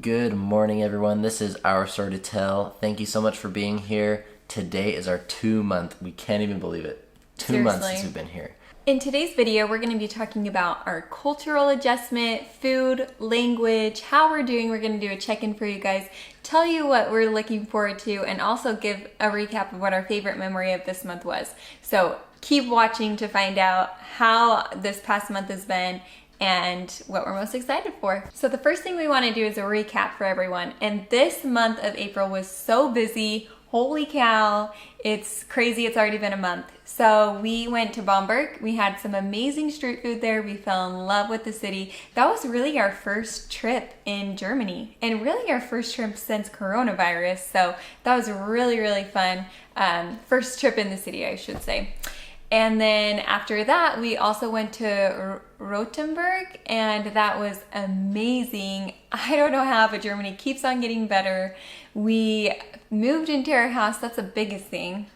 Good morning, everyone. This is Our Story to Tell. Thank you so much for being here. Today is our 2-month. We can't even believe it. 2 months since we've been here. In today's video, we're going to be talking about our cultural adjustment, food, language, how we're doing. We're going to do a check-in for you guys, tell you what we're looking forward to, and also give a recap of what our favorite memory of this month was. So keep watching to find out how this past month has been and what we're most excited for. So the first thing we want to do is a recap for everyone. And this month of April was so busy. Holy cow, it's crazy, it's already been a month. So we went to Bamberg, we had some amazing street food there, we fell in love with the city. That was really our first trip in Germany, and really our first trip since coronavirus, so that was really, really fun. First trip in the city, I should say. And then after that, we also went to Rothenburg, and that was amazing. I don't know how, but Germany keeps on getting better. We moved into our house. That's the biggest thing.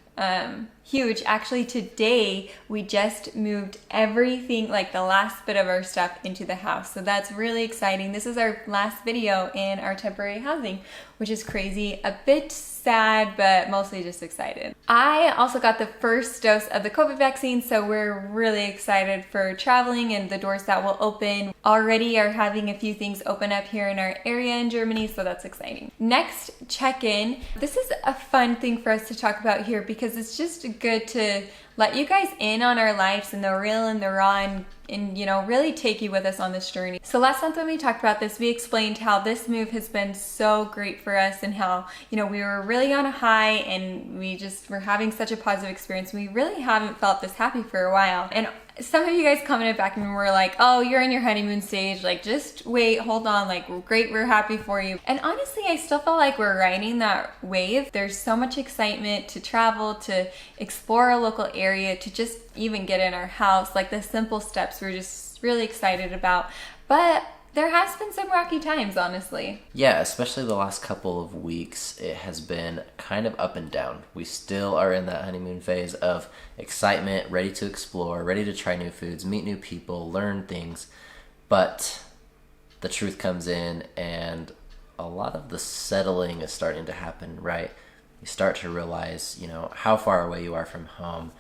Huge. Actually, today we just moved everything, like the last bit of our stuff, into the house. So that's really exciting. This is our last video in our temporary housing, which is crazy. A bit sad, but mostly just excited. I also got the first dose of the COVID vaccine, so we're really excited for traveling and the doors that will open. Already are having a few things open up here in our area in Germany, so that's exciting. Next, check-in. This is a fun thing for us to talk about here because it's just good to let you guys in on our lives and the real and the raw, and you know, really take you with us on this journey. So last month when we talked about this, we explained how this move has been so great for us and how, you know, we were really on a high and we just were having such a positive experience. We really haven't felt this happy for a while. And some of you guys commented back and were like, oh, you're in your honeymoon stage, like just wait, hold on, like great, we're happy for you. And honestly, I still feel like we're riding that wave. There's so much excitement to travel, to explore a local area, to just even get in our house, like the simple steps we're just really excited about. But there has been some rocky times, honestly. Yeah, especially the last couple of weeks, it has been kind of up and down. We still are in that honeymoon phase of excitement, ready to explore, ready to try new foods, meet new people, learn things. But the truth comes in and a lot of the settling is starting to happen, right? You start to realize, you know, how far away you are from home,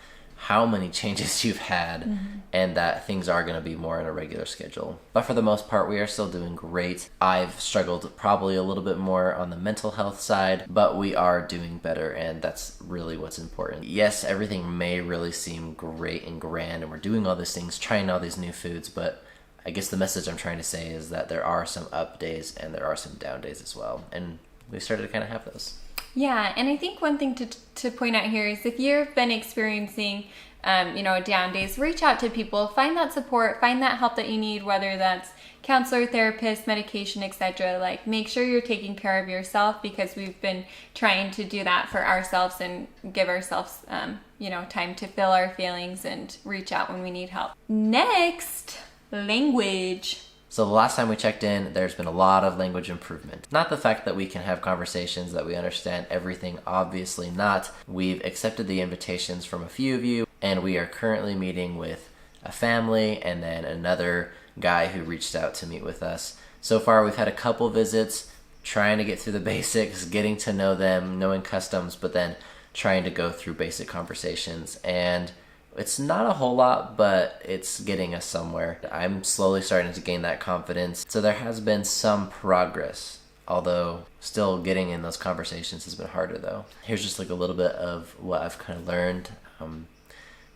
how many changes you've had, and that things are going to be more in a regular schedule. But for the most part, we are still doing great. I've struggled probably a little bit more on the mental health side, but we are doing better, and that's really what's important. Yes, everything may really seem great and grand, and we're doing all these things, trying all these new foods, but I guess the message I'm trying to say is that there are some up days and there are some down days as well, and we started to kind of have those. Yeah, and I think one thing to point out here is if you've been experiencing, down days, reach out to people, find that support, find that help that you need, whether that's counselor, therapist, medication, etc. Like, make sure you're taking care of yourself because we've been trying to do that for ourselves and give ourselves, time to feel our feelings and reach out when we need help. Next, language. So the last time we checked in, there's been a lot of language improvement. Not the fact that we can have conversations, that we understand everything, obviously not. We've accepted the invitations from a few of you, and we are currently meeting with a family and then another guy who reached out to meet with us. So far, we've had a couple visits, trying to get through the basics, getting to know them, knowing customs, but then trying to go through basic conversations. And it's not a whole lot, but it's getting us somewhere. I'm slowly starting to gain that confidence. So there has been some progress, although still getting in those conversations has been harder though. Here's just like a little bit of what I've kind of learned.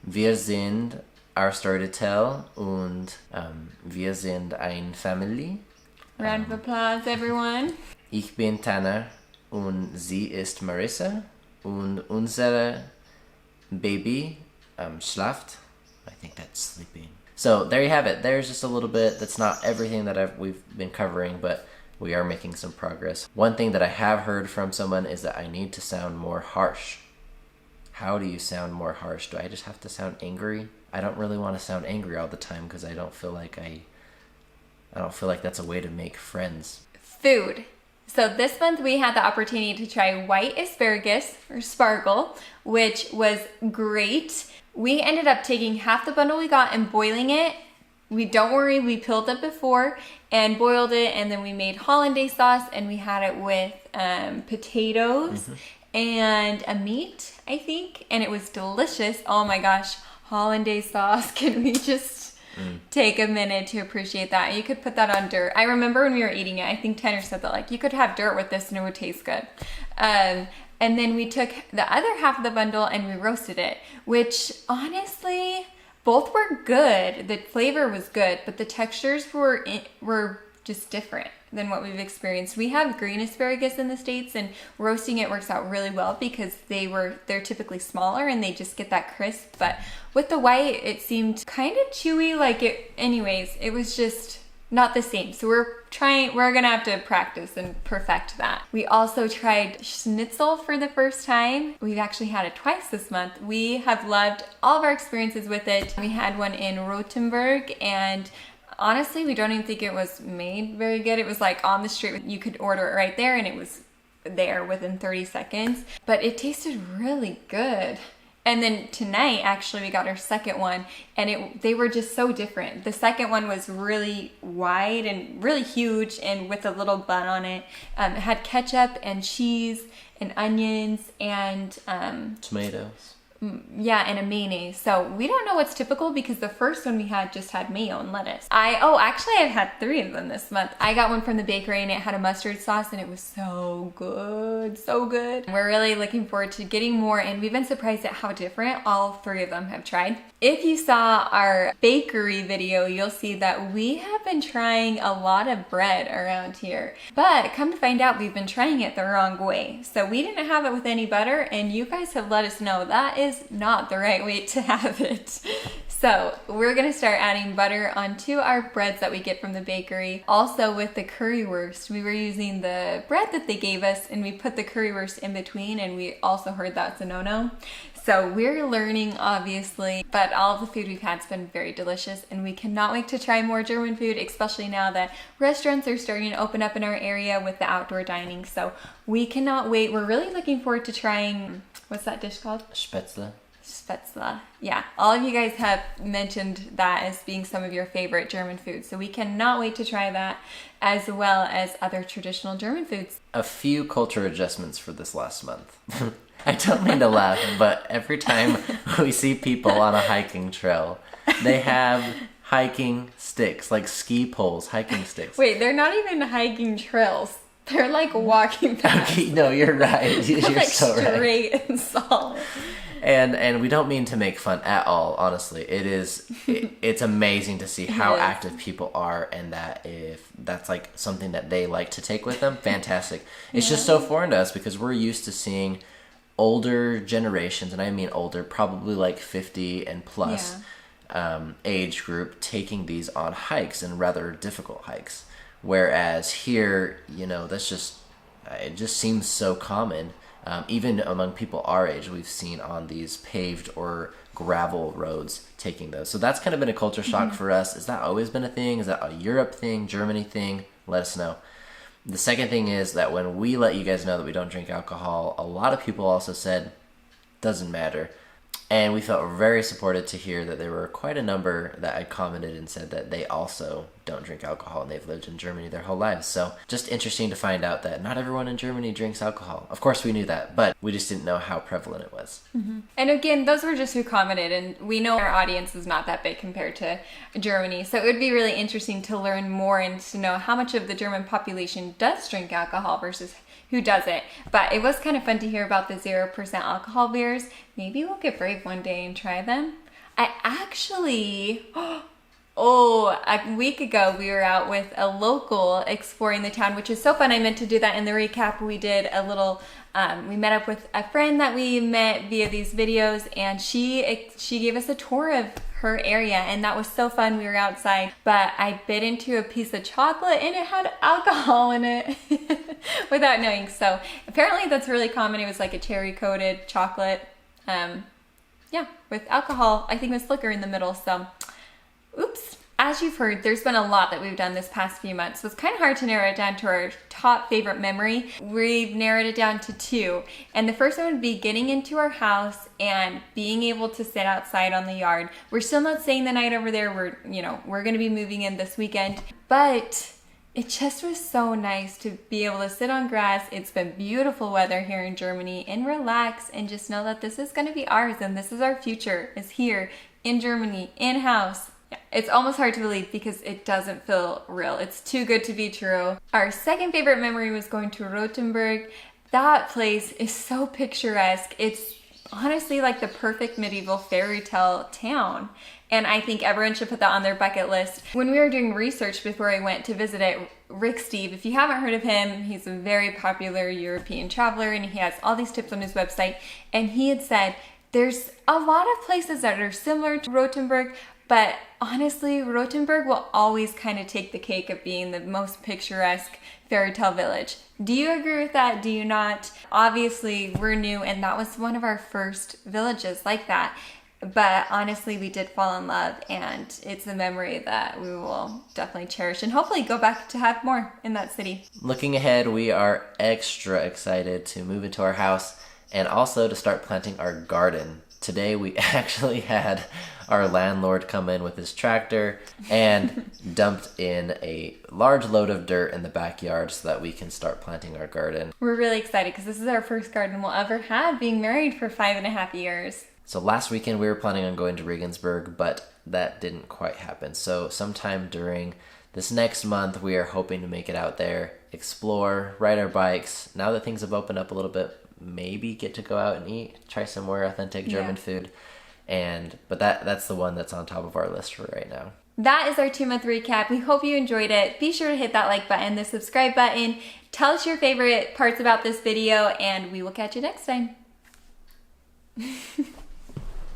Wir sind Our Story to Tell und wir sind eine Familie. Round of applause, everyone. Ich bin Tanner und sie ist Marissa und unsere Baby schlaft. I think that's sleeping. So there you have it. There's just a little bit. That's not everything that we've been covering, but we are making some progress. One thing that I have heard from someone is that I need to sound more harsh. How do you sound more harsh? Do I just have to sound angry? I don't really want to sound angry all the time because I don't feel like that's a way to make friends. Food. So this month we had the opportunity to try white asparagus, or spargel, which was great. We ended up taking half the bundle we got and boiling it don't worry, we peeled it before and boiled it, and then we made hollandaise sauce, and we had it with potatoes and a meat, I think, and it was delicious. Oh my gosh, hollandaise sauce. Can we just take a minute to appreciate that? You could put that on dirt. I remember when we were eating it, I think Tanner said that, like, you could have dirt with this and it would taste good. And then we took the other half of the bundle and we roasted it, which honestly, both were good. The flavor was good, but the textures were just different than what we've experienced. We have green asparagus in the States, and roasting it works out really well because they're typically smaller and they just get that crisp. But with the white, it seemed kind of chewy. Anyways, it was just not the same. So we're gonna have to practice and perfect that. We also tried schnitzel for the first time. We've actually had it twice this month. We have loved all of our experiences with it. We had one in Rothenburg, and honestly, we don't even think it was made very good. It was like on the street. You could order it right there and it was there within 30 seconds. But it tasted really good. And then tonight, actually, we got our second one, and they were just so different. The second one was really wide and really huge and with a little bun on it. It had ketchup and cheese and onions and tomatoes. Yeah, and a mayonnaise. So we don't know what's typical because the first one we had just had mayo and lettuce. Actually I've had 3 of them this month. I got one from the bakery and it had a mustard sauce and it was so good, so good. We're really looking forward to getting more, and we've been surprised at how different all 3 of them have tried. If you saw our bakery video, you'll see that we have been trying a lot of bread around here. But come to find out, we've been trying it the wrong way. So we didn't have it with any butter, and you guys have let us know that is not the right way to have it. So we're gonna start adding butter onto our breads that we get from the bakery. Also with the currywurst, we were using the bread that they gave us and we put the currywurst in between, and we also heard that's a no-no. So we're learning, obviously, but all of the food we've had has been very delicious, and we cannot wait to try more German food, especially now that restaurants are starting to open up in our area with the outdoor dining. So we cannot wait. We're really looking forward to trying, what's that dish called? Spätzle. Spätzle. Yeah, all of you guys have mentioned that as being some of your favorite German foods. So we cannot wait to try that, as well as other traditional German foods. A few culture adjustments for this last month. I don't mean to laugh, but every time we see people on a hiking trail, they have hiking sticks, like ski poles, hiking sticks. Wait, they're not even hiking trails. They're like walking past. Okay, no, you're right. You're like so right. Straight and solid. And we don't mean to make fun at all, honestly. It's amazing to see how active people are, and that if that's like something that they like to take with them, fantastic. It's just so foreign to us because we're used to seeing older generations, and I mean older, probably like 50 and plus age group, taking these on hikes, and rather difficult hikes. Whereas here, it just seems so common. Even among people our age, we've seen on these paved or gravel roads taking those. So that's kind of been a culture shock for us. Has that always been a thing? Is that a Europe thing, Germany thing? Let us know. The second thing is that when we let you guys know that we don't drink alcohol, a lot of people also said, doesn't matter. And we felt very supported to hear that there were quite a number that had commented and said that they also don't drink alcohol and they've lived in Germany their whole lives. So just interesting to find out that not everyone in Germany drinks alcohol. Of course we knew that, but we just didn't know how prevalent it was. Mm-hmm. And again, those were just who commented, and we know our audience is not that big compared to Germany. So it would be really interesting to learn more and to know how much of the German population does drink alcohol versus who doesn't. But it was kind of fun to hear about the 0% alcohol beers. Maybe we'll get brave one day and try them. I actually, a week ago we were out with a local exploring the town, which is so fun. I meant to do that in the recap. We did a little, we met up with a friend that we met via these videos, and she gave us a tour of her area, and that was so fun. We were outside, but I bit into a piece of chocolate and it had alcohol in it without knowing. So apparently that's really common. It was like a cherry coated chocolate, with alcohol. I think it was liquor in the middle. So oops. As you've heard, there's been a lot that we've done this past few months, so it's kind of hard to narrow it down to our top favorite memory. We've narrowed it down to two, and the first one would be getting into our house and being able to sit outside on the yard. We're still not staying the night over there. We're going to be moving in this weekend, but it just was so nice to be able to sit on grass. It's been beautiful weather here in Germany, and relax and just know that this is going to be ours and this is our future, is here in Germany, in-house. It's almost hard to believe because it doesn't feel real. It's too good to be true. Our second favorite memory was going to Rothenburg. That place is so picturesque. It's honestly like the perfect medieval fairy tale town. And I think everyone should put that on their bucket list. When we were doing research before I went to visit it, Rick Steve, if you haven't heard of him, he's a very popular European traveler and he has all these tips on his website. And he had said, there's a lot of places that are similar to Rothenburg, but honestly, Rothenburg will always kind of take the cake of being the most picturesque fairy tale village. Do you agree with that? Do you not? Obviously, we're new, and that was one of our first villages like that. But honestly, we did fall in love, and it's a memory that we will definitely cherish and hopefully go back to have more in that city. Looking ahead, we are extra excited to move into our house and also to start planting our garden. Today we actually had our landlord come in with his tractor and dumped in a large load of dirt in the backyard so that we can start planting our garden. We're really excited because this is our first garden we'll ever have, being married for 5.5 years. So last weekend we were planning on going to Regensburg, but that didn't quite happen. So sometime during this next month we are hoping to make it out there, explore, ride our bikes. Now that things have opened up a little bit, maybe get to go out and eat, try some more authentic German food. But that's the one that's on top of our list for right now. That is our 2-month recap. We hope you enjoyed it. Be sure to hit that like button, the subscribe button. Tell us your favorite parts about this video, and we will catch you next time.